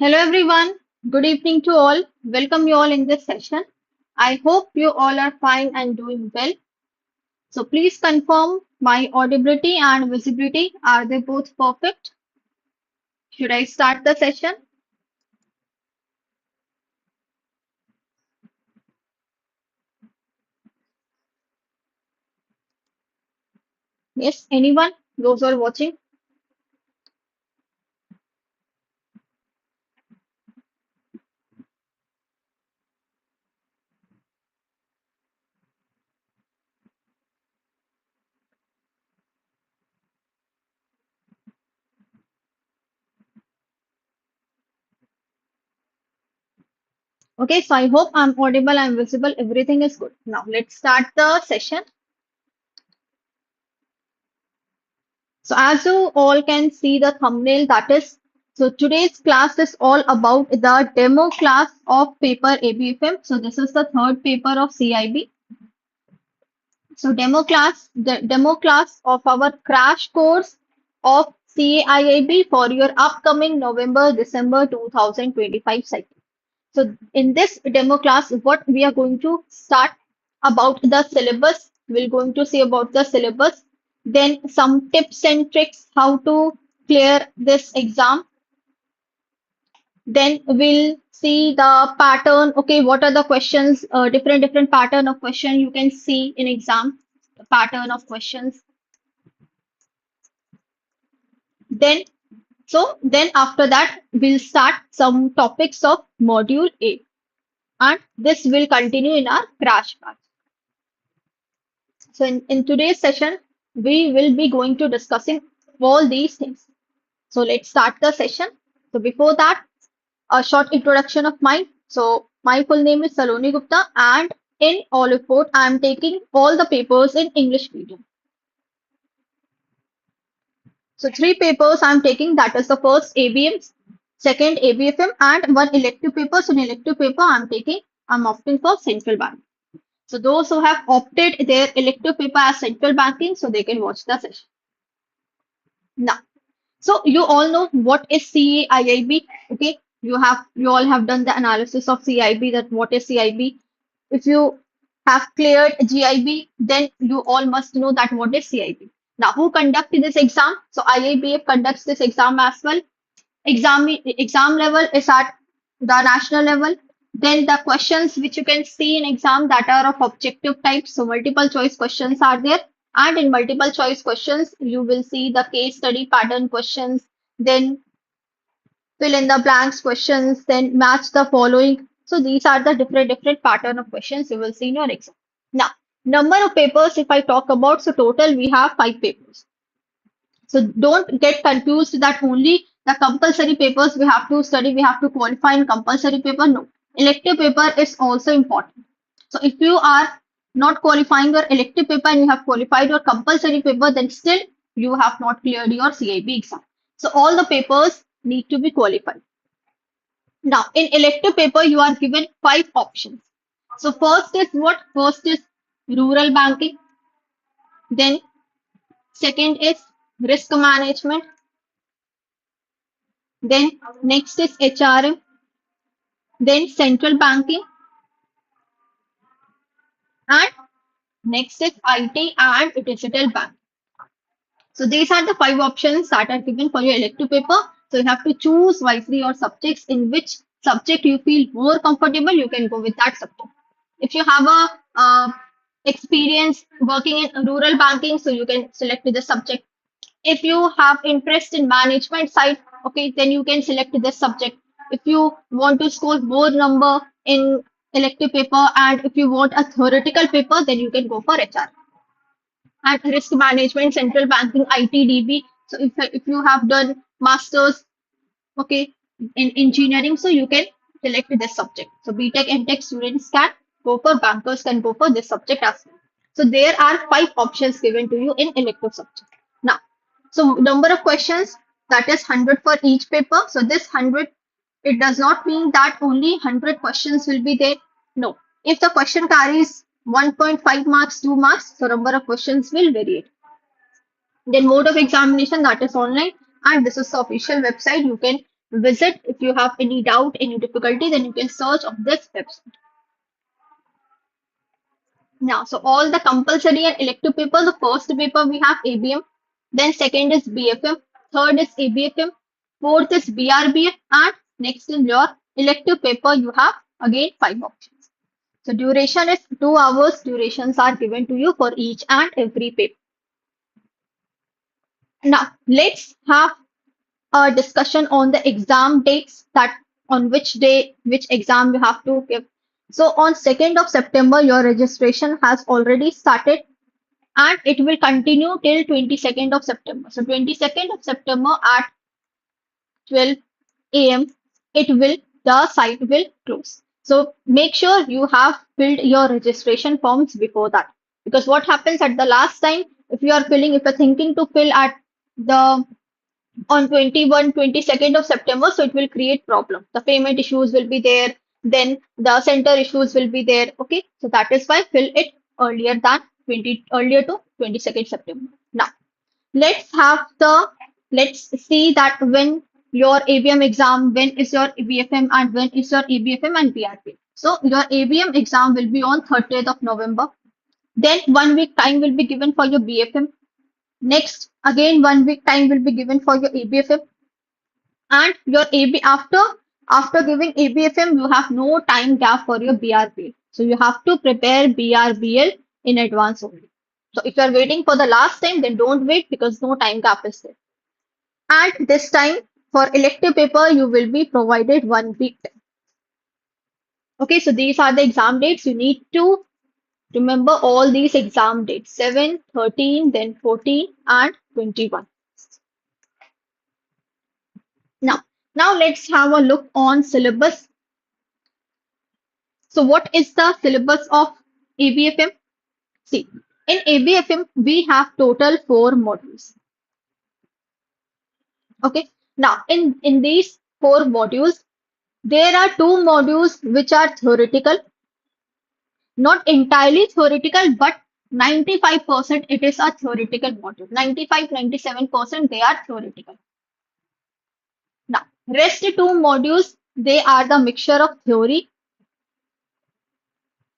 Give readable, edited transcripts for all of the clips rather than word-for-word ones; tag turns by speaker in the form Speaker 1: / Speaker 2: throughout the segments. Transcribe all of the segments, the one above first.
Speaker 1: Hello everyone. Good evening to all. Welcome you all in this session. I hope you all are fine and doing well. So please confirm my audibility and visibility. Are they both perfect? Should I start the session? Yes, anyone? Those who are watching? Okay, so I hope I'm audible, I'm visible, everything is good. Now let's start the session. So as you all can see the thumbnail that is, so today's class is all about the demo class of paper ABFM. So this is the third paper of CIB. So the demo class of our crash course of CAIIB for your upcoming November-December 2025 cycle. So in this demo class, what we are going to start about the syllabus. We're going to see about the syllabus, then some tips and tricks how to clear this exam. Then we'll see the pattern. Okay, what are the questions? Different pattern of question you can see in exam. The pattern of questions. Then then after that we'll start some topics of module A, and this will continue in our crash course. So in today's session, we will be going to discussing all these things. So let's start the session. So before that, a short introduction of mine. So my full name is Saloni Gupta, and in Oliveboard, I am taking all the papers in English medium. So three papers I am taking. That is the first ABM, second ABFM, and one elective paper. So in elective paper, I'm opting for central bank. So those who have opted their elective paper as central banking, so they can watch the session. Now, so you all know what is CAIIB. Okay, you all have done the analysis of CIB, that what is CIB. If you have cleared GIB, then you all must know that what is CIB. Now, who conducted this exam? So IIBF conducts this exam as well. Exam level is at the national level. Then the questions which you can see in exam that are of objective type. So multiple choice questions are there. And in multiple choice questions, you will see the case study pattern questions, then fill in the blanks questions, then match the following. So these are the different pattern of questions you will see in your exam. Now, number of papers, if I talk about, so total we have 5 papers. So don't get confused that only the compulsory papers we have to study, we have to qualify in compulsory paper. No, elective paper is also important. So if you are not qualifying your elective paper and you have qualified your compulsory paper, then still you have not cleared your CIB exam. So all the papers need to be qualified. Now, in elective paper, you are given 5 options. So first is what? First is rural banking. Then second is risk management. Then next is HRM, then central banking, and next is IT and digital bank. So these are the 5 options that are given for your elective paper. So you have to choose wisely your subjects. In which subject you feel more comfortable, you can go with that subject. If you have a experience working in rural banking, so you can select the subject. If you have interest in management side, okay, then you can select this subject. If you want to score more number in elective paper, and if you want a theoretical paper, then you can go for HR and risk management, central banking, ITDB. So if you have done masters, okay, in engineering, so you can select this subject. So BTech and Tech students can go for, bankers can go for this subject as well. So there are 5 options given to you in elective subject. Now, so number of questions, that is 100 for each paper. So this 100, it does not mean that only 100 questions will be there. No, if the question carries 1.5 marks, 2 marks, so number of questions will vary. Then mode of examination, that is online, and this is the official website. You can visit. If you have any doubt, any difficulty, then you can search on this website. Now, so all the compulsory and elective paper, the first paper we have ABM, then second is BFM, third is ABFM, fourth is BRBF, and next in your elective paper you have again 5 options. So duration is 2 hours. Durations are given to you for each and every paper. Now, let's have a discussion on the exam dates, that on which day, which exam you have to give. So on 2nd of September, your registration has already started and it will continue till 22nd of September. So 22nd of September at 12 a.m. the site will close. So make sure you have filled your registration forms before that. Because what happens at the last time, if you're thinking to fill at the on 22nd of September, so it will create problem. The payment issues will be there, then the center issues will be there. Okay, so that is why fill it earlier to 22nd September. Now, let's have the let's see that when your ABM exam, when is your BFM, and when is your ABFM and BRP. So your ABM exam will be on 30th of November. Then 1 week time will be given for your BFM. Next, again 1 week time will be given for your ABFM, and your AB after giving ABFM, you have no time gap for your BRBL. So you have to prepare BRBL in advance only. So if you are waiting for the last time, then don't wait because no time gap is there. And this time for elective paper, you will be provided 1 week time. Okay, so these are the exam dates. You need to remember all these exam dates: 7, 13, then 14, and 21. Now let's have a look on syllabus. So what is the syllabus of ABFM? See, in ABFM, we have total 4 modules. Okay. Now, in these 4 modules, there are 2 modules which are theoretical, not entirely theoretical, but 95% it is a theoretical module. 95-97% they are theoretical. Now, rest 2 modules, they are the mixture of theory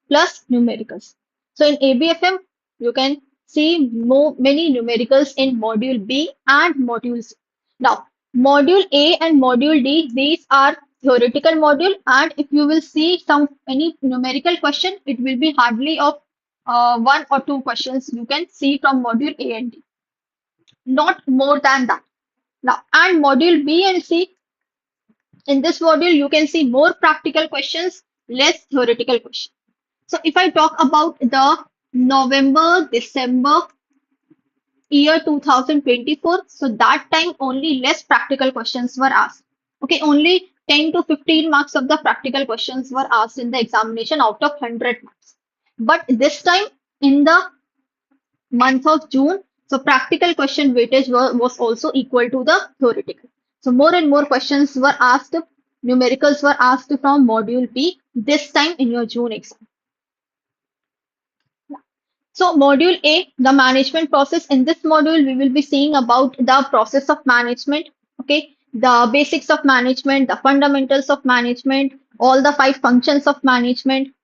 Speaker 1: plus numericals. So in ABFM, you can see many numericals in module B and module C. Now, module A and module D, these are theoretical module, and if you will see any numerical question, it will be hardly of 1 or 2 questions you can see from module A and D, not more than that. Now, and module B and C, in this module, you can see more practical questions, less theoretical questions. So if I talk about the November, December year 2024, so that time only less practical questions were asked. Okay, only 10 to 15 marks of the practical questions were asked in the examination out of 100 marks. But this time in the month of June, so practical question weightage was also equal to the theoretical. So more and more questions were asked, numericals were asked from module B this time in your June exam. So module A, the management process. In this module, we will be seeing about the process of management, okay, the basics of management, the fundamentals of management, all the 5 functions of management.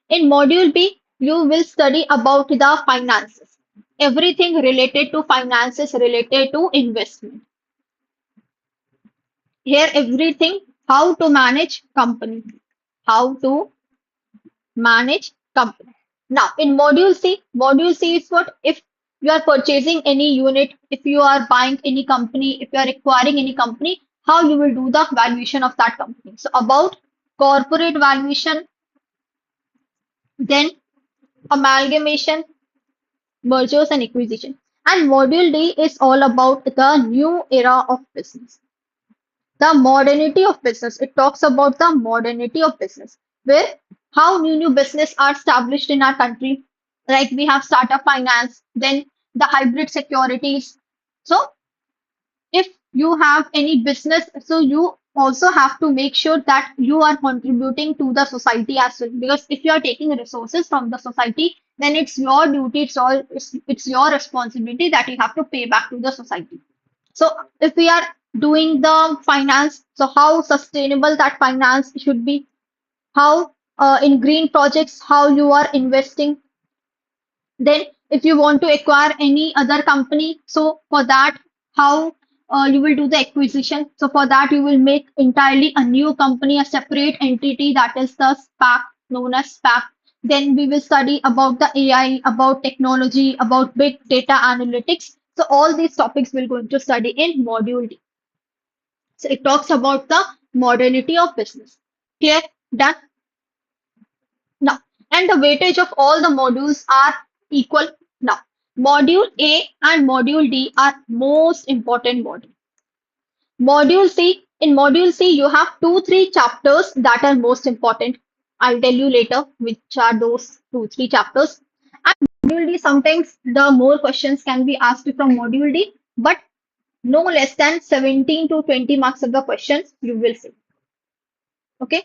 Speaker 1: In module B, you will study about the finances, everything related to finances, related to investment. Here, everything, how to manage company, how to manage company. Now, in module C is what? If you are purchasing any unit, if you are buying any company, if you are acquiring any company, how you will do the valuation of that company. So, about corporate valuation, then amalgamation, mergers and acquisition. And module D is all about the new era of business. The modernity of business. It talks about the modernity of business, where how new business are established in our country. Like we have startup finance, then the hybrid securities. So if you have any business, so you also have to make sure that you are contributing to the society as well. Because if you are taking resources from the society, then it's your duty, it's your responsibility that you have to pay back to the society. So if we are doing the finance. So how sustainable that finance should be, how in green projects, how you are investing. Then, if you want to acquire any other company, so for that, how you will do the acquisition. So for that, you will make entirely a new company, a separate entity, that is the SPAC, known as SPAC. Then we will study about the AI, about technology, about big data analytics. So all these topics we're going to study in module D. So it talks about the modernity of business. Clear? Done? Now, and the weightage of all the modules are equal. Now, module A and module D are most important module. In module C, you have two, three chapters that are most important. I'll tell you later which are those two, three chapters. And module D, sometimes the more questions can be asked from module D, but no less than 17 to 20 marks of the questions you will see. Okay.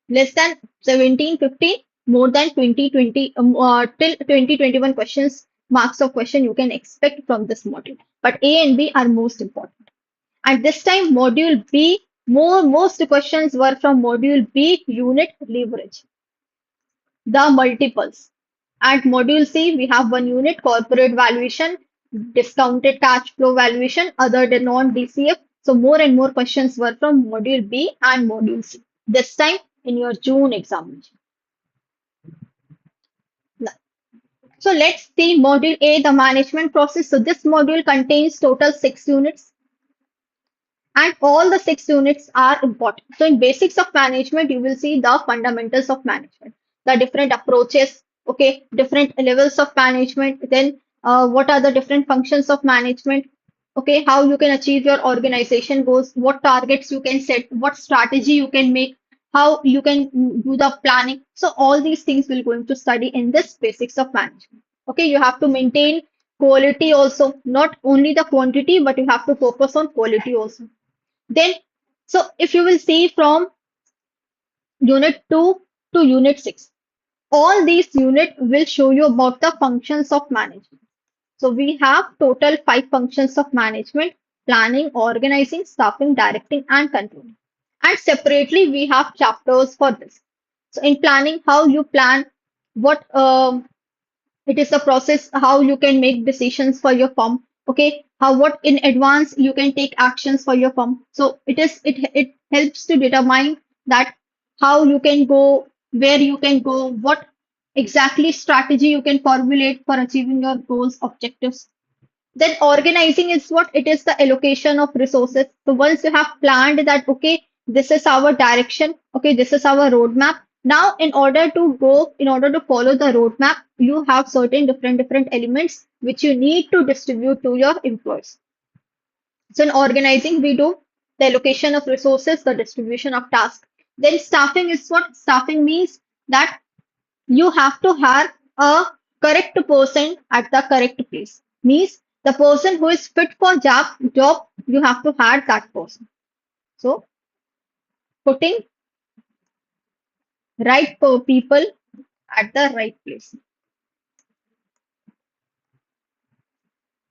Speaker 1: Less than 17, 15, more than 20, 20, till 20, 21 questions, marks of question you can expect from this module. But A and B are most important. And this time, module B, most questions were from module B, unit leverage, the multiples. At module C, we have one unit, corporate valuation, discounted cash flow valuation, other than non-DCF. So more and more questions were from module B and module C. This time in your June examination. So let's see module A, the management process. So this module contains total 6 units, and all the 6 units are important. So in basics of management, you will see the fundamentals of management, the different approaches, okay, different levels of management, then what are the different functions of management, okay, how you can achieve your organization goals, what targets you can set, what strategy you can make, how you can do the planning. So all these things we're going to study in this basics of management. Okay, you have to maintain quality also, not only the quantity, but you have to focus on quality also. Then, so if you will see from unit 2 to unit 6, all these unit will show you about the functions of management. So we have total 5 functions of management: planning, organizing, staffing, directing, and controlling. And separately, we have chapters for this. So in planning, how you plan, what it is the process, how you can make decisions for your firm. Okay, how what in advance you can take actions for your firm. So it helps to determine that how you can go, where you can go, what exactly strategy you can formulate for achieving your goals, objectives. Then organizing is what? It is the allocation of resources. So once you have planned that, okay, this is our direction, okay, this is our roadmap. Now, in order to follow the roadmap, you have certain different elements which you need to distribute to your employees. So in organizing, we do the allocation of resources, the distribution of tasks. Then staffing is what? Staffing means that you have to hire a correct person at the correct place. Means the person who is fit for job, you have to hire that person. So putting people at the right place,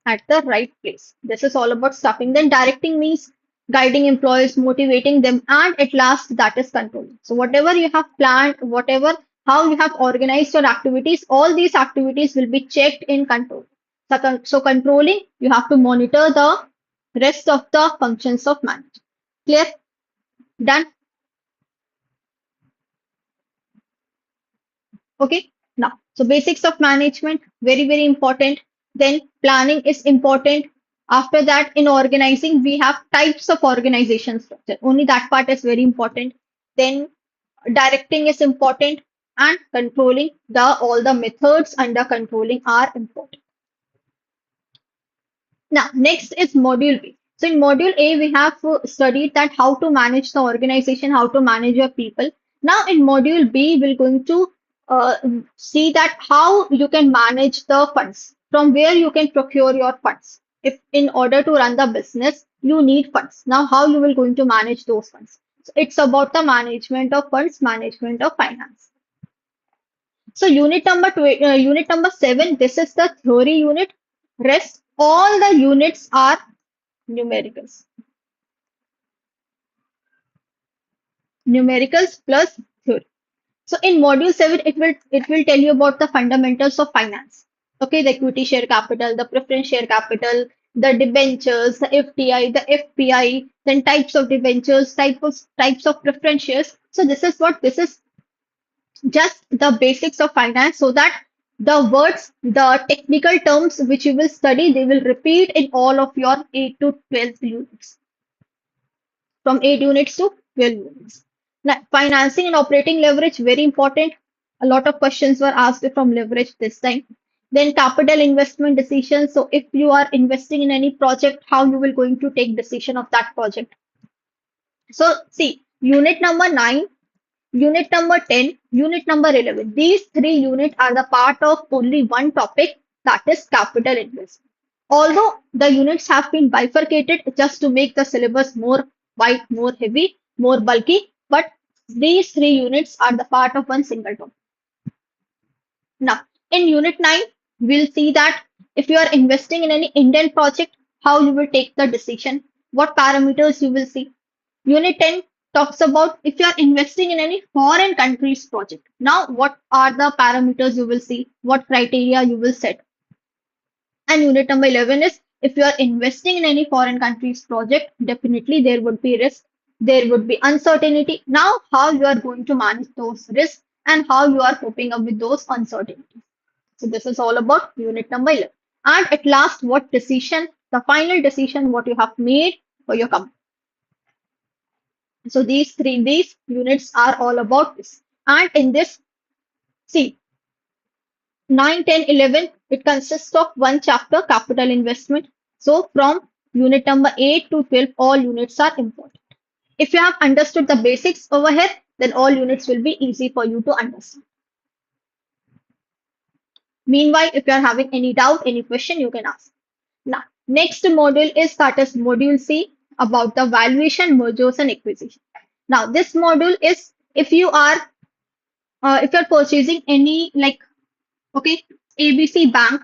Speaker 1: at the right place. This is all about staffing. Then directing means guiding employees, motivating them, and at last that is controlling. So whatever you have planned, whatever how you have organized your activities, all these activities will be checked in control. So controlling, you have to monitor the rest of the functions of management. Clear? Done? Okay. Now, so basics of management, very important. Then planning is important. After that, in organizing, we have types of organization structure. Only that part is very important. Then directing is important, and controlling, the all the methods under controlling are important. Now, next is module B. So in module A, we have studied that how to manage the organization, how to manage your people. Now in module B, we're going to uh, see that how you can manage the funds, from where you can procure your funds. If in order to run the business, you need funds. Now how you will going to manage those funds? So it's about the management of funds, management of finance. So unit number 7, this is the theory unit. Rest all the units are numericals. numericals plus theory. So in module 7, it will tell you about the fundamentals of finance. Okay, the equity share capital, the preference share capital, the debentures, the FDI, the FPI, then types of debentures, types of preference shares. So this is just the basics of finance, so that the words, the technical terms which you will study, they will repeat in all of your 8 to 12 units, from 8 units to 12 units. Now, financing and operating leverage, very important. A lot of questions were asked from leverage this time. Then capital investment decisions. So if you are investing in any project, how you will going to take decision of that project. So see, unit number 9, unit number 10, unit number 11. These three units are the part of only one topic, that is capital investment. Although the units have been bifurcated just to make the syllabus more wide, more heavy, more bulky, but these three units are the part of one single topic. Now, in unit 9, we'll see that if you are investing in any Indian project, how you will take the decision, what parameters you will see. Unit 10 talks about if you are investing in any foreign country's project. Now, what are the parameters you will see, what criteria you will set. And unit number 11 is if you are investing in any foreign country's project, definitely there would be risk, there would be uncertainty. Now, how you are going to manage those risks and how you are coping up with those uncertainties. So, this is all about unit number 11. And at last, what decision, the final decision, what you have made for your company. So, these units are all about this. And in this, see, 9, 10, 11, it consists of one chapter, capital investment. So from unit number 8 to 12, all units are important. If you have understood the basics over here, then all units will be easy for you to understand. Meanwhile, if you are having any doubt, any question, you can ask. Now, next module is that is module C, about the valuation, mergers and acquisition. Now, this module is if you're purchasing any, like, okay, ABC Bank.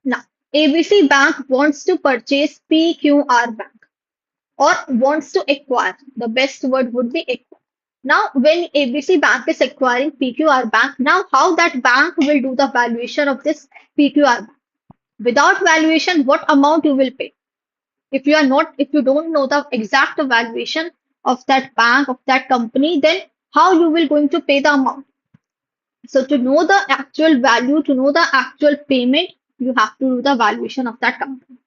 Speaker 1: Now, ABC Bank wants to purchase PQR Bank or wants to acquire. The best word would be acquire. Now, when ABC Bank is acquiring PQR Bank, now how that bank will do the valuation of this PQR Bank? Without valuation, what amount you will pay? If you don't know the exact valuation of that bank, of that company, then how you will going to pay the amount? So to know the actual value, to know the actual payment, you have to do the valuation of that company.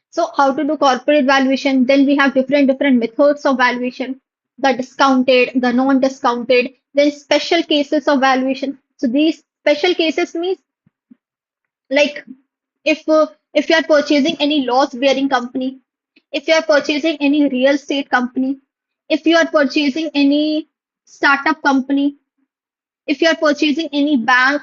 Speaker 1: So how to do corporate valuation? Then we have different methods of valuation, the discounted, the non-discounted, then special cases of valuation. So these special cases means, like, if you are purchasing any loss-bearing company, if you are purchasing any real estate company, if you are purchasing any startup company, if you are purchasing any bank.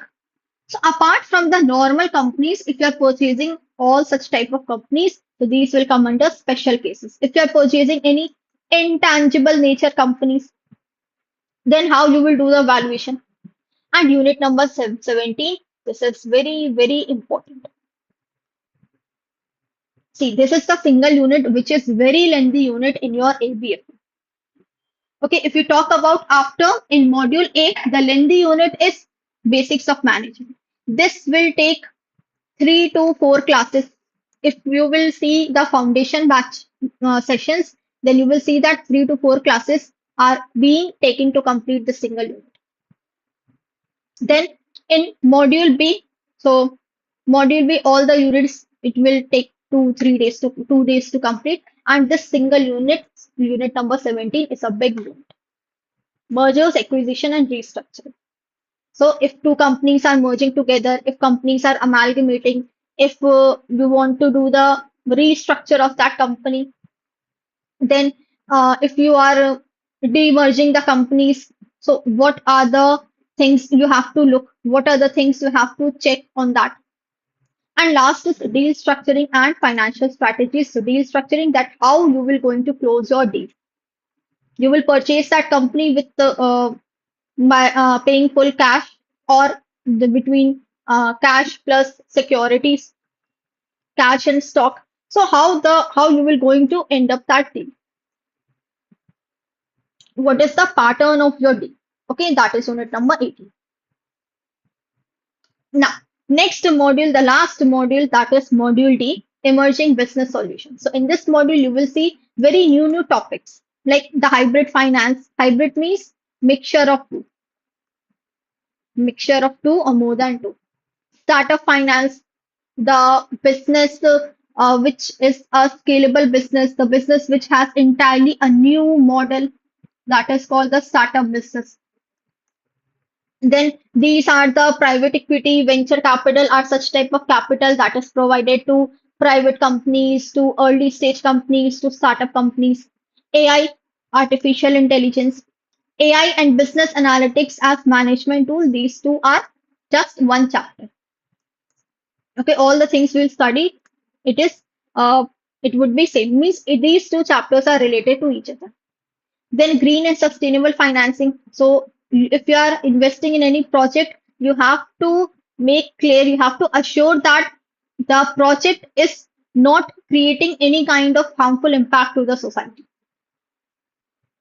Speaker 1: So apart from the normal companies, if you are purchasing all such type of companies, so these will come under special cases. If you are purchasing any intangible nature companies, then how you will do the valuation. And unit number 17, this is very, very important. See, this is the single unit which is very lengthy unit in your ABFM. Okay, if you talk about after in module 8, the lengthy unit is basics of management. This will take 3 to 4 classes. If you will see the foundation batch sessions, then you will see that 3 to 4 classes are being taken to complete the single unit. Then in module B, so module B, all the units, it will take 2 days to complete. And this single unit number 17 is a big unit. Mergers, acquisition, and restructuring. So if two companies are merging together, if companies are amalgamating, if you want to do the restructure of that company, then if you are demerging the companies, so what are the things you have to look? What are the things you have to check on that? And last is deal structuring and financial strategies. So deal structuring, that how you will going to close your deal. You will purchase that company with the by paying full cash, or between cash plus securities, cash and stock. So how you will going to end up that deal. What is the pattern of your day? Okay, that is unit number 18. Now, next module, the last module, that is module D, emerging business solutions. So in this module, you will see very new topics like the hybrid finance. Hybrid means mixture of two or more than two. Startup finance, the business which is a scalable business, the business which has entirely a new model, that is called the startup business. Then these are the private equity, venture capital are such type of capital that is provided to private companies, to early stage companies, to startup companies. AI, artificial intelligence, AI and business analytics as management tool. These two are just one chapter. Okay, all the things we'll study, it is it would be same. Means these two chapters are related to each other. Then green and sustainable financing. So if you are investing in any project, you have to make clear, you have to assure that the project is not creating any kind of harmful impact to the society.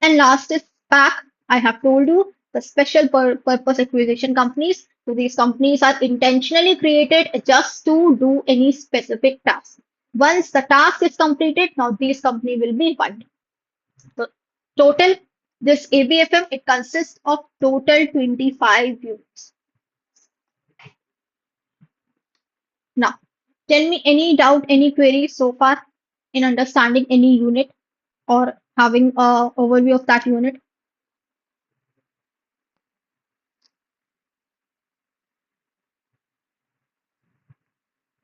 Speaker 1: And last is SPAC. I have told you the special purpose acquisition companies. So these companies are intentionally created just to do any specific task. Once the task is completed, now these company will be funded. So total, this ABFM, it consists of total 25 units. Now, tell me any doubt, any query so far in understanding any unit or having a overview of that unit.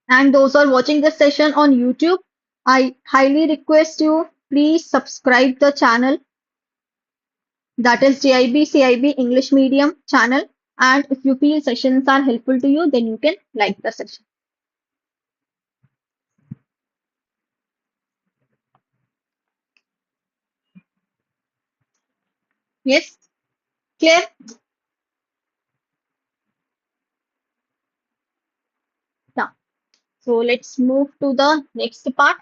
Speaker 1: And those who are watching this session on YouTube, I highly request you, please subscribe the channel, that is JIB CIB English Medium channel. And if you feel sessions are helpful to you, then you can like the session. Yes, clear? Now, so let's move to the next part.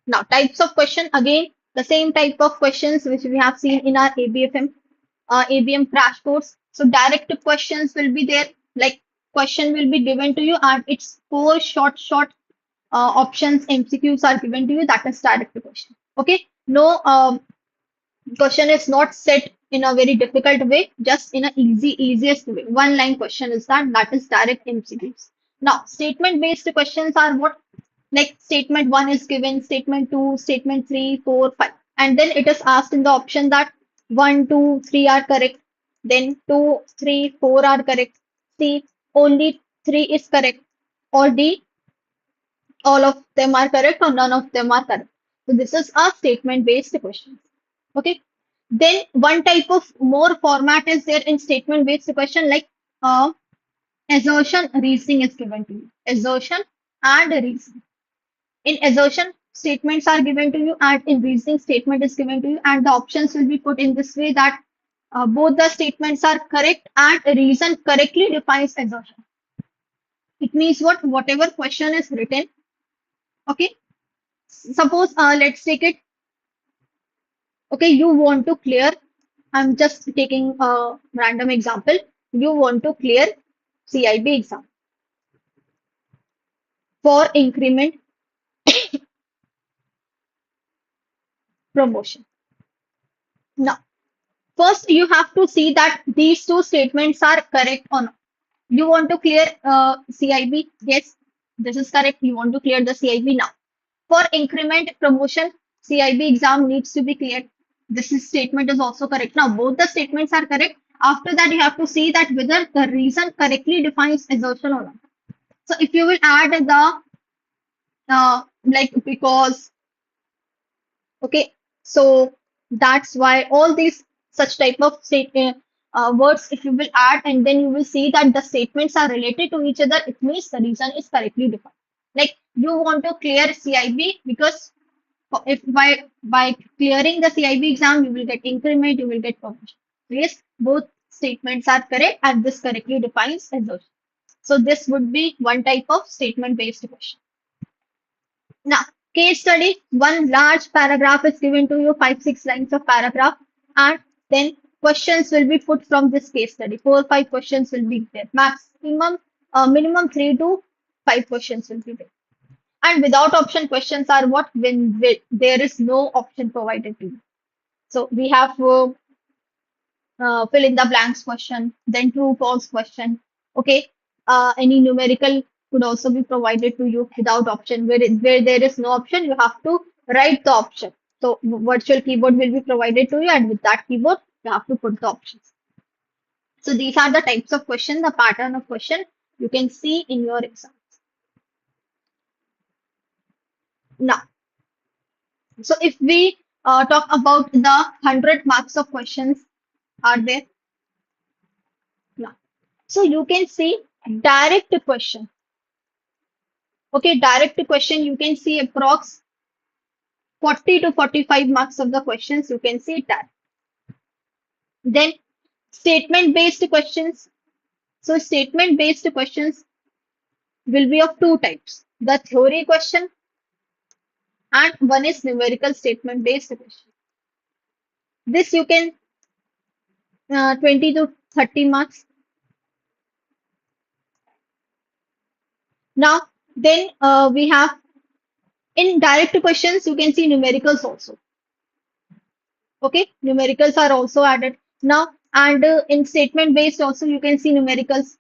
Speaker 1: Now, types of question, again, the same type of questions which we have seen in our ABM crash course. So direct questions will be there, like question will be given to you and it's four short options MCQs are given to you. That is direct question. Okay, no question is not set in a very difficult way, just in a easiest way. One line question is that is direct MCQs. Now, statement based questions are what? Like statement one is given, statement two, statement three, four, five, and then it is asked in the option that one, two, three are correct, then two, three, four are correct. C, only three is correct, or D, all of them are correct or none of them are correct. So this is a statement based question. Okay. Then one type of more format is there in statement based question, like assertion reasoning is given to you. Assertion and reasoning. In assertion, statements are given to you, and in reasoning, statement is given to you, and the options will be put in this way that both the statements are correct and reason correctly defines assertion. It means what? Whatever question is written, okay. Suppose let's take it. Okay, you want to clear. I'm just taking a random example. You want to clear CIB exam for increment promotion. Now, first, you have to see that these two statements are correct or not. You want to clear CIB? Yes, this is correct. You want to clear the CIB now. For increment promotion, CIB exam needs to be cleared. Statement is also correct. Now, both the statements are correct. After that, you have to see that whether the reason correctly defines assertion or not. So, if you will add the like because, okay, so that's why all these such type of words, if you will add and then you will see that the statements are related to each other, it means the reason is correctly defined. Like you want to clear CIB because if by clearing the CIB exam, you will get increment, you will get promotion. Yes, both statements are correct and this correctly defines assertion. So this would be one type of statement based question. Now, case study, one large paragraph is given to you, 5, 6 lines of paragraph, and Then questions will be put from this case study. 4 or 5 questions will be there. Maximum, minimum 3 to 5 questions will be there. And without option questions are what? When there is no option provided to you. So we have fill in the blanks question, then true false question. Okay. Any numerical could also be provided to you without option. Where there is no option, you have to write the option. So virtual keyboard will be provided to you, and with that keyboard, you have to put the options. So these are the types of question, the pattern of question you can see in your exam. Now, so if we talk about the 100 marks of questions are there. Now, so you can see direct question. Okay, direct question, you can see approx 40 to 45 marks of the questions, you can see that. Then statement based questions. So statement based questions will be of two types. The theory question and one is numerical statement based question. This you can 20 to 30 marks. Now, then we have in direct questions, you can see numericals also. Okay, numericals are also added now, and in statement based also you can see numericals.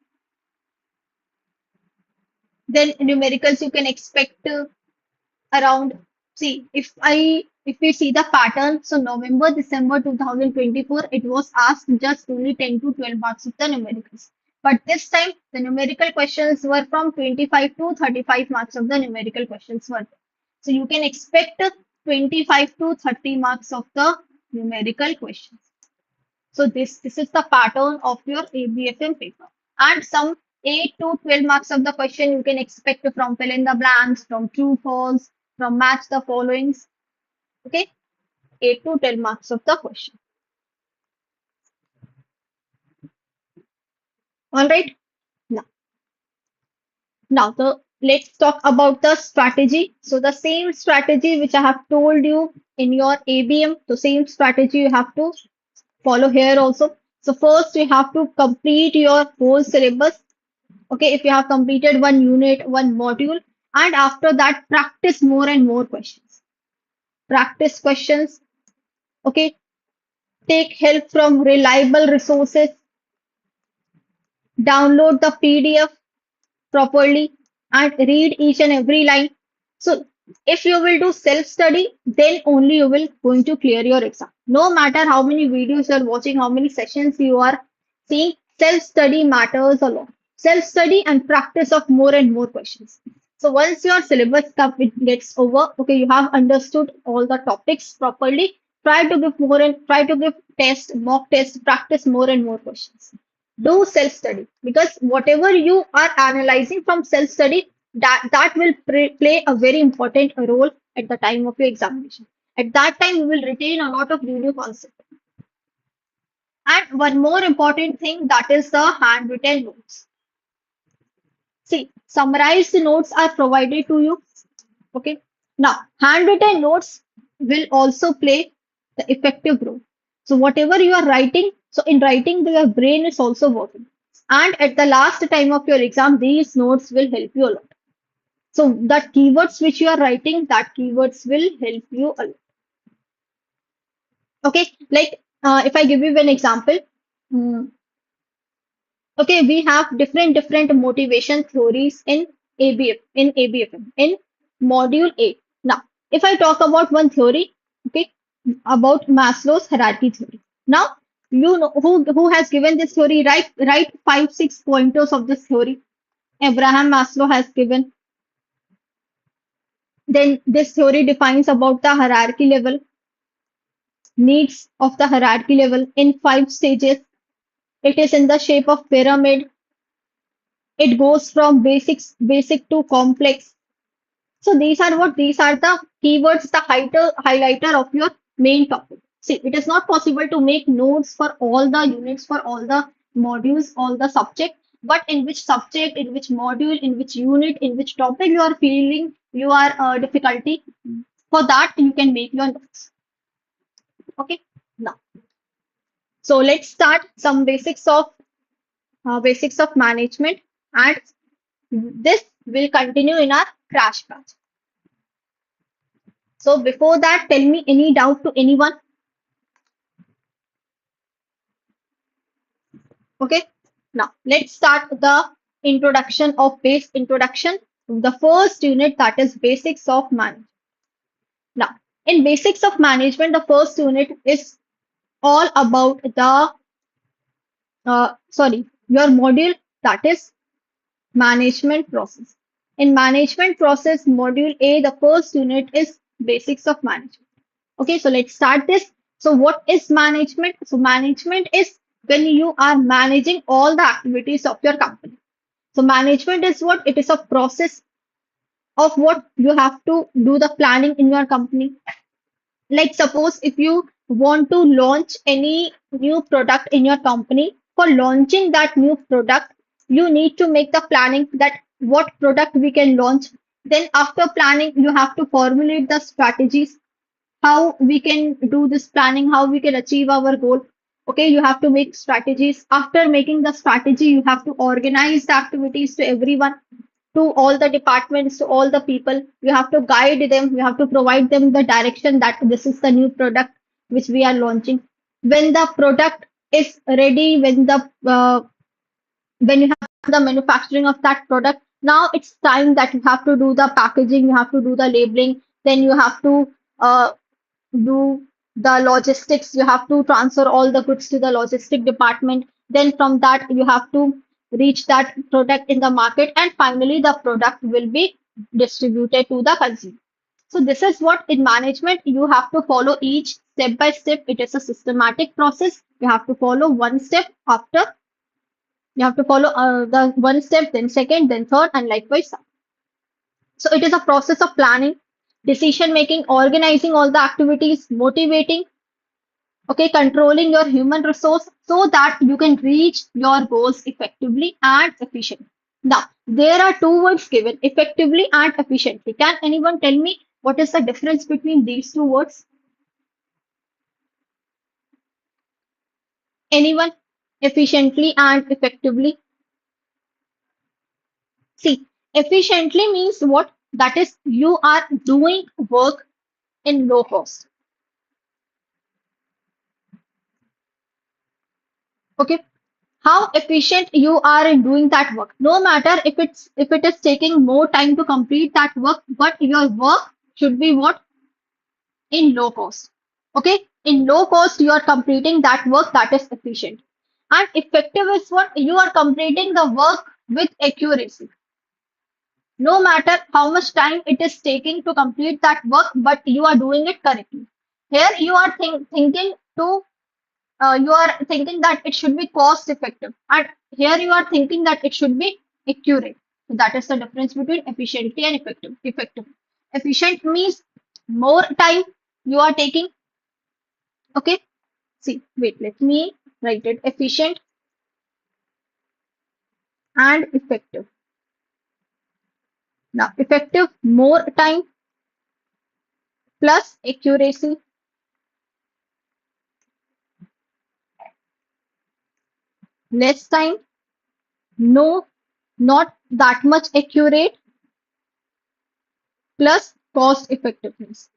Speaker 1: Then numericals you can expect around. See, if we see the pattern, so November December 2024, it was asked just only 10 to 12 marks of the numericals. But this time the numerical questions were from 25 to 35 marks of the numerical questions were there. So you can expect 25 to 30 marks of the numerical questions. So this is the pattern of your ABFM paper. And some 8 to 12 marks of the question you can expect from fill in the blanks, from true false, from match the followings. Okay, 8 to 10 marks of the question. All right. Now, let's talk about the strategy. So the same strategy which I have told you in your ABM, the same strategy you have to follow here also. So first you have to complete your whole syllabus. Okay, if you have completed one unit, one module, and after that practice more and more questions. Practice questions. Okay, take help from reliable resources. Download the PDF properly and read each and every line. So if you will do self-study, then only you will going to clear your exam. No matter how many videos you are watching, how many sessions you are seeing, self-study matters a lot. Self-study and practice of more and more questions. So once your syllabus gets over, okay, you have understood all the topics properly. Try to give test, mock test, practice more and more questions. Do self-study because whatever you are analyzing from self-study, that will play a very important role at the time of your examination. At that time, you will retain a lot of video concept. And one more important thing, that is the handwritten notes. See, summarized notes are provided to you. Okay. Now, handwritten notes will also play the effective role. So whatever you are writing, so in writing, your brain is also working. And at the last time of your exam, these notes will help you a lot. So the keywords which you are writing, that keywords will help you a lot. Okay, like if I give you an example, mm, okay, we have different motivation theories in ABFM in module A. Now, if I talk about one theory, okay, about Maslow's hierarchy theory. Now, you know who has given this theory, right? Write 5, 6 pointers of this theory. Abraham Maslow has given. Then this theory defines about the hierarchy level, needs of the hierarchy level in 5 stages. It is in the shape of pyramid. It goes from basic to complex. So these are the keywords, the highlighter of your main topic. See, it is not possible to make notes for all the units, for all the modules, all the subject, but in which subject, in which module, in which unit, in which topic you are feeling you are difficulty, for that you can make your notes. Okay. Now, So let's start some basics of management, and this will continue in our crash batch. So before that, tell me any doubt to anyone. Okay. Now let's start the introduction. The first unit, that is basics of management. Now, in basics of management, the first unit is all about your module, that is management process. In management process module A, the first unit is basics of management. Okay, so let's start this. So what is management? So management is when you are managing all the activities of your company. So management is what? It is a process of what you have to do the planning in your company. Like suppose if you want to launch any new product in your company, for launching that new product, you need to make the planning that what product we can launch. Then after planning, you have to formulate the strategies, how we can do this planning, how we can achieve our goal. Okay, you have to make strategies. After making the strategy, you have to organize the activities to everyone, to all the departments, to all the people. You have to guide them, you have to provide them the direction that this is the new product which we are launching. When the product is ready, when you have the manufacturing of that product, now it's time that you have to do the packaging, you have to do the labeling, then you have to uh, do the logistics, you have to transfer all the goods to the logistic department. Then from that, you have to reach that product in the market, and finally, the product will be distributed to the consumer. So, this is what in management you have to follow each step by step. It is a systematic process. You have to follow one step after, you have to follow the one step, then second, then third, and likewise. So it is a process of planning, decision making, organizing all the activities, motivating, okay, controlling your human resource so that you can reach your goals effectively and efficiently. Now, there are two words given, effectively and efficiently. Can anyone tell me what is the difference between these two words? Anyone? Efficiently and effectively. See, efficiently means what? That is, you are doing work in low cost. Okay, how efficient you are in doing that work, no matter if it is taking more time to complete that work, but your work should be what? In low cost. Okay, in low cost you are completing that work, that is efficient. And effective is what? You are completing the work with accuracy, no matter how much time it is taking to complete that work, but you are doing it correctly. Here you are thinking to you are thinking that it should be cost effective, and here you are thinking that it should be accurate. So that is the difference between efficiently and effective. Efficient means more time you are taking. Okay, see, wait, let me write it. Efficient and effective. Now effective, more time plus accuracy. Less time, no, not that much accurate, plus cost effectiveness.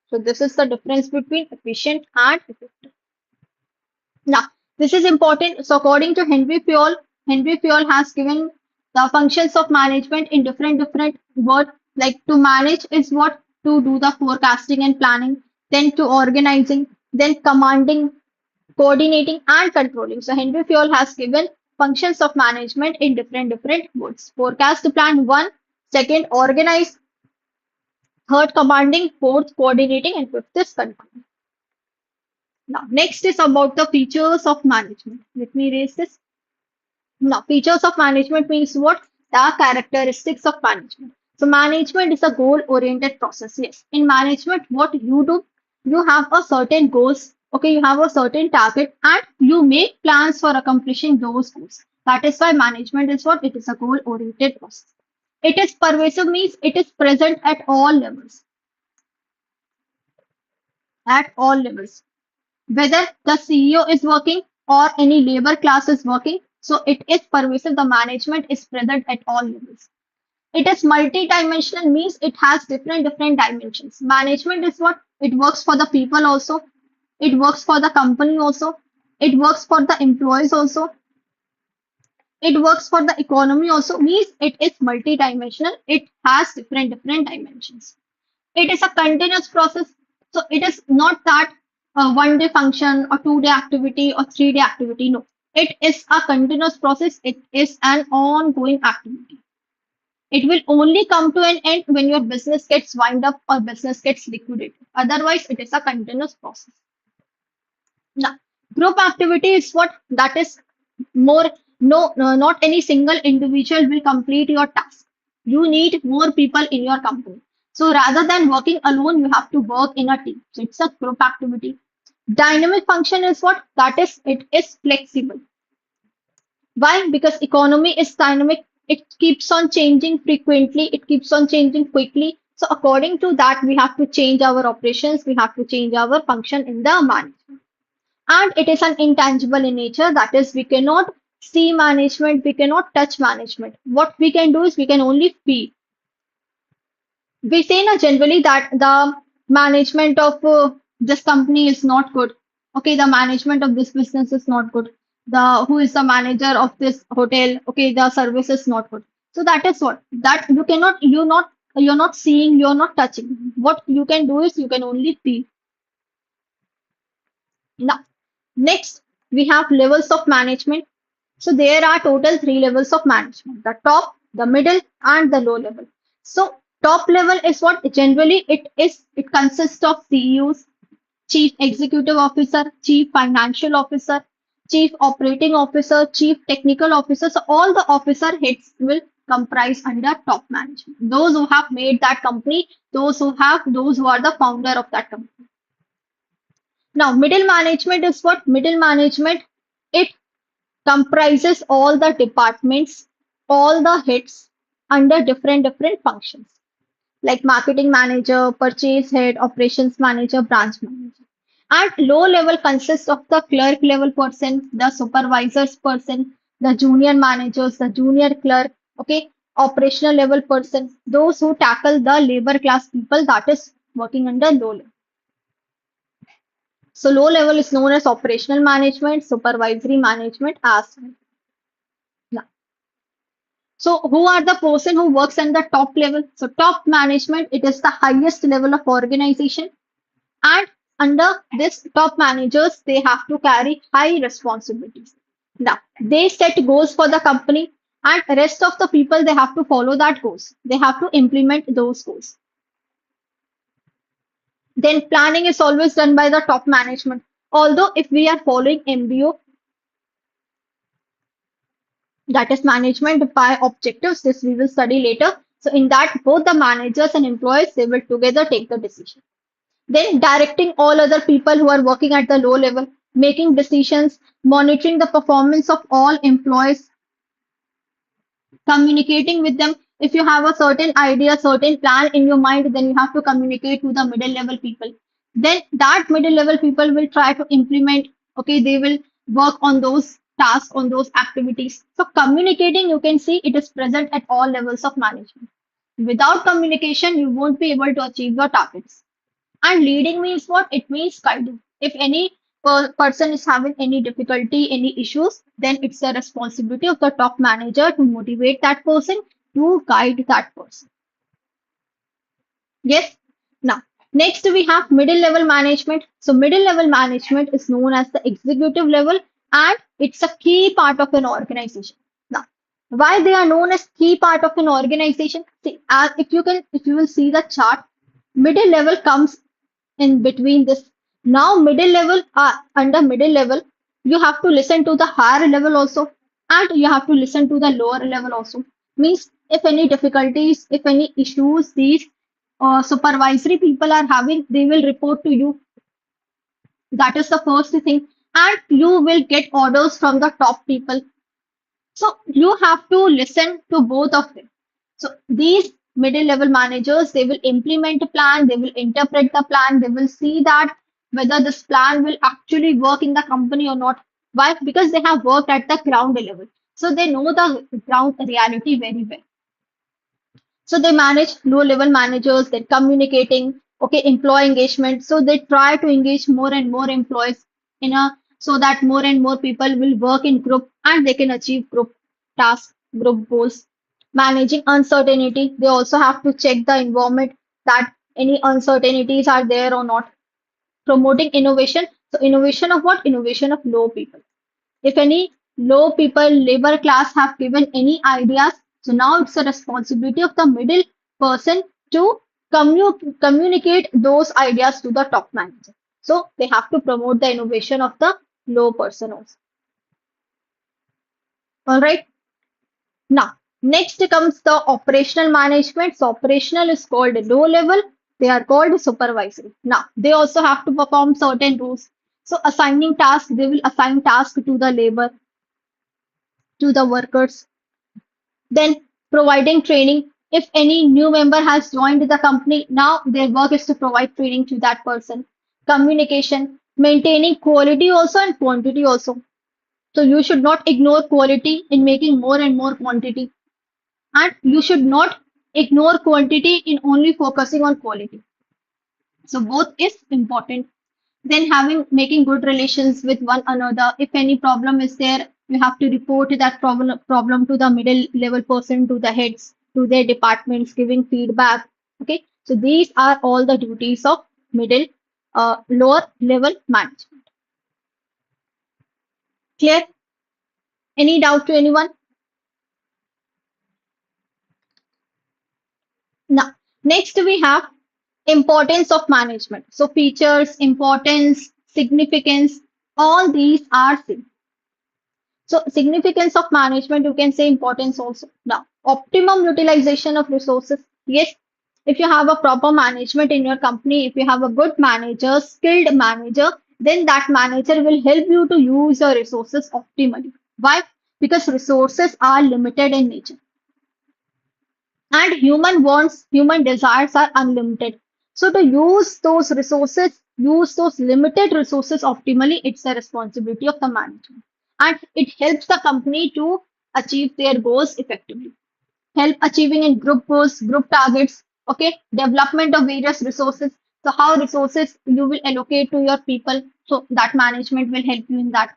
Speaker 1: So this is the difference between efficient and effective. Now, this is important. So according to Henry Fayol has given the functions of management in different words. Like to manage is what? To do the forecasting and planning, then to organizing, then commanding, coordinating, and controlling. So Henry Fayol has given functions of management in different words. Forecast, plan, one; second, organize; third, commanding; fourth, coordinating; and fifth is control. Now, next is about the features of management. Let me erase this. Now, features of management means what? The characteristics of management. So, management is a goal-oriented process. Yes. In management, what you do, you have a certain goals. Okay, you have a certain target, and you make plans for accomplishing those goals. That is why management is what? It is a goal-oriented process. It is pervasive means it is present at all levels. At all levels. Whether the CEO is working, or any labor class is working. So it is pervasive. The management is present at all levels. It is multi-dimensional means it has different dimensions. Management is what? It works for the people also. It works for the company also. It works for the employees also. It works for the economy also. Means it is multi-dimensional. It has different dimensions. It is a continuous process. So it is not that a 1 day function or 2 day activity or 3 day activity. No, it is a continuous process. It is an ongoing activity. It will only come to an end when your business gets wind up or business gets liquidated. Otherwise, it is a continuous process. Now, group activity is what? That is more, no, not any single individual will complete your task. You need more people in your company. So rather than working alone, you have to work in a team. So it's a group activity. Dynamic function is what? That is, it is flexible. Why? Because economy is dynamic. It keeps on changing frequently. It keeps on changing quickly. So according to that, we have to change our operations. We have to change our function in the management. And it is an intangible in nature. That is, we cannot see management. We cannot touch management. What we can do is we can only feel. We say na generally that the management of this company is not good. Okay, the management of this business is not good. The who is the manager of this hotel? Okay, the service is not good. So that is what that you cannot you're not seeing, you're not touching. What you can do is you can only feel. Now, next we have levels of management. So there are total three levels of management: the top, the middle, and the low level. So top level is what generally it consists of CEOs, Chief Executive Officer, Chief Financial Officer, Chief Operating Officer, Chief Technical Officer. So all the officer heads will comprise under top management. Those who have made that company, those who are the founder of that company. Now, middle management is what? Middle management, it comprises all the departments, all the heads under different functions like marketing manager, purchase head, operations manager, branch manager. And low level consists of the clerk level person, the supervisors person, the junior managers, the junior clerk, okay, operational level person, those who tackle the labor class people that is working under low level. So low level is known as operational management, supervisory management as well. Now, so who are the person who works in the top level? So top management, it is the highest level of organization, and under this top managers, they have to carry high responsibilities. Now, they set goals for the company, and rest of the people, they have to follow that goals. They have to implement those goals. Then planning is always done by the top management. Although if we are following MBO, that is management by objectives, this we will study later. So in that, both the managers and employees, they will together take the decision. Then directing all other people who are working at the low level, making decisions, monitoring the performance of all employees, communicating with them. If you have a certain idea, certain plan in your mind, then you have to communicate to the middle level people. Then that middle level people will try to implement, okay, they will work on those tasks, on those activities. So communicating, you can see it is present at all levels of management. Without communication, you won't be able to achieve your targets. And leading means what? It means guiding. If any person is having any difficulty, any issues, then it's the responsibility of the top manager to motivate that person, to guide that person. Yes. Now, next we have middle level management. So middle level management is known as the executive level, and it's a key part of an organization. Now, why they are known as key part of an organization? See, if you will see the chart, middle level comes in between this. Now, middle level, under middle level, you have to listen to the higher level also, and you have to listen to the lower level also. Means if any difficulties, if any issues, these supervisory people are having, they will report to you. That is the first thing. And you will get orders from the top people. So you have to listen to both of them. So these middle level managers, they will implement a plan, they will interpret the plan, they will see that whether this plan will actually work in the company or not. Why? Because they have worked at the ground level. So they know the ground reality very well. So they manage low level managers, they're communicating, okay, employee engagement. So they try to engage more and more employees in a so that more and more people will work in group and they can achieve group tasks, group goals. Managing uncertainty, they also have to check the environment that any uncertainties are there or not. Promoting innovation. So innovation of what? Innovation of low people. If any low people, labor class have given any ideas, so now it's a responsibility of the middle person to communicate those ideas to the top manager. So they have to promote the innovation of the low person also. All right. Now, next comes the operational management. So operational is called low level. They are called supervisory. Now, they also have to perform certain rules. So assigning tasks, they will assign tasks to the labor, to the workers. Then providing training. If any new member has joined the company, now their work is to provide training to that person. Communication, maintaining quality also and quantity also. So you should not ignore quality in making more and more quantity. And you should not ignore quantity in only focusing on quality. So both is important. Then having making good relations with one another. If any problem is there, you have to report that problem to the middle level person, to the heads, to their departments, giving feedback. Okay, so these are all the duties of middle lower level management. Clear? Any doubt to anyone? Now, next we have importance of management. So features, importance, significance, all these are same. So significance of management, you can say importance also. Now, optimum utilization of resources. Yes, if you have a proper management in your company, if you have a good manager, skilled manager, then that manager will help you to use your resources optimally. Why? Because resources are limited in nature. And human wants, human desires are unlimited. So to use those resources, use those limited resources optimally, it's the responsibility of the management. And it helps the company to achieve their goals effectively. Help achieving in group goals, group targets, okay, development of various resources. So how resources you will allocate to your people. So that management will help you in that.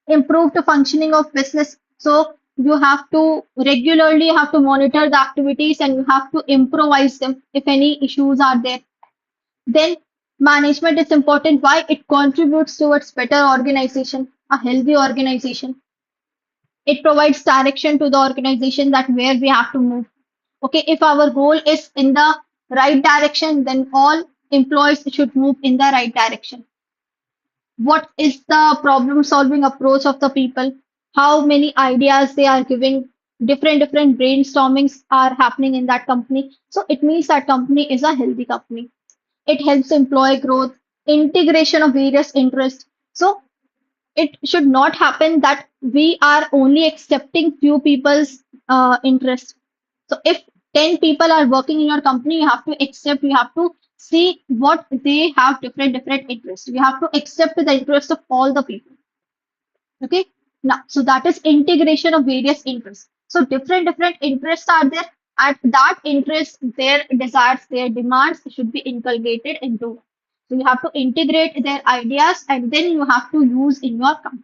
Speaker 1: Improve the functioning of business. So you have to regularly have to monitor the activities and you have to improvise them if any issues are there. Then management is important. Why? It contributes towards better organization, a healthy organization. It provides direction to the organization that where we have to move. Okay, if our goal is in the right direction, then all employees should move in the right direction. What is the problem solving approach of the people, how many ideas they are giving, different brainstormings are happening in that company. So it means that company is a healthy company. It helps employee growth, integration of various interests. So it should not happen that we are only accepting few people's interest. So if 10 people are working in your company, you have to accept, you have to see what they have different interests. You have to accept the interest of all the people. Okay. Now, so that is integration of various interests. So different interests are there. At that interest, their desires, their demands should be inculcated into. So you have to integrate their ideas and then you have to use in your company.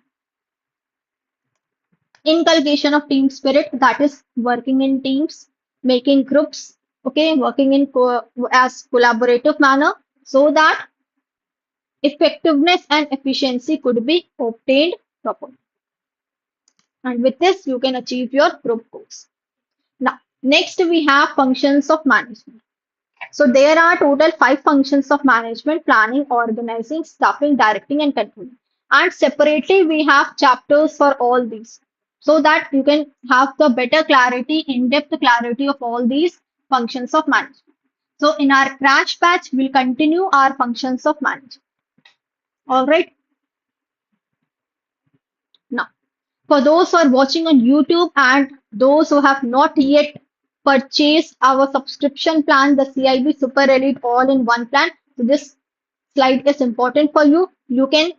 Speaker 1: Inculcation of team spirit, that is working in teams, making groups, okay, working in as collaborative manner so that effectiveness and efficiency could be obtained properly. And with this, you can achieve your group goals. Now, next we have functions of management. So there are total 5 functions of management: planning, organizing, staffing, directing, and controlling. And separately, we have chapters for all these so that you can have the better clarity, in-depth clarity of all these functions of management. So in our crash batch, we'll continue our functions of management. All right. Now, for those who are watching on YouTube and those who have not yet purchased our subscription plan, the CIB Super Elite All in One plan, so this slide is important for you. You can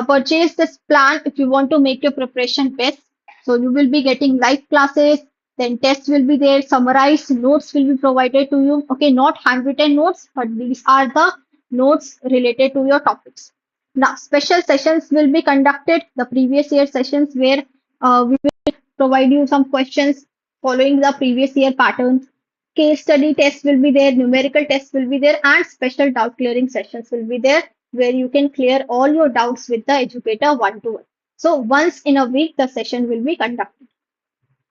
Speaker 1: purchase this plan if you want to make your preparation best. So you will be getting live classes, then tests will be there, summarized notes will be provided to you. Okay, not handwritten notes, but these are the notes related to your topics. Now, special sessions will be conducted, the previous year sessions where we will provide you some questions following the previous year pattern. Case study tests will be there, numerical tests will be there, and special doubt clearing sessions will be there where you can clear all your doubts with the educator one to one. So once in a week, the session will be conducted.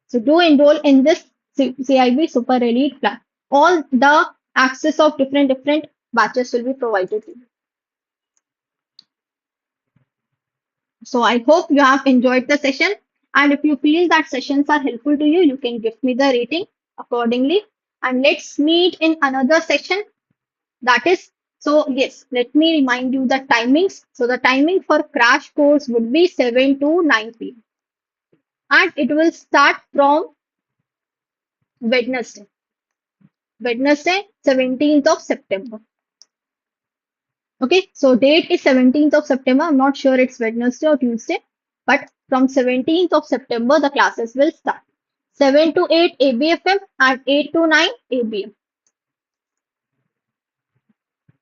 Speaker 1: So do enroll in this CIB Super Elite plan. All the access of different batches will be provided to you. So I hope you have enjoyed the session. And if you feel that sessions are helpful to you, you can give me the rating accordingly. And let's meet in another session. That is, so yes, let me remind you the timings. So the timing for crash course would be 7 to 9 p.m. And it will start from Wednesday, Wednesday, 17th of September. Okay, so date is 17th of September. I'm not sure it's Wednesday or Tuesday, but from 17th of September, the classes will start. 7 to 8 ABFM and 8 to 9 ABM,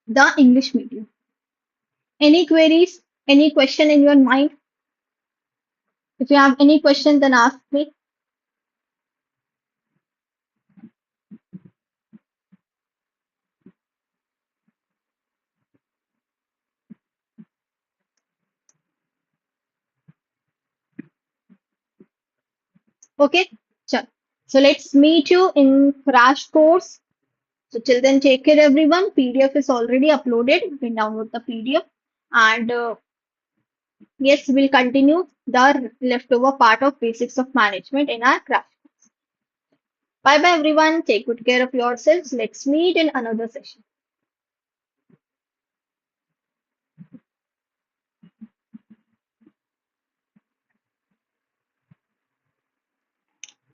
Speaker 1: the English medium. Any queries? Any question in your mind? If you have any question, then ask me. Okay, sure. So let's meet you in crash course. So till then, take care, everyone. PDF is already uploaded. You can download the PDF. And yes, we'll continue the leftover part of basics of management in our crash. Bye bye, everyone. Take good care of yourselves. Let's meet in another session.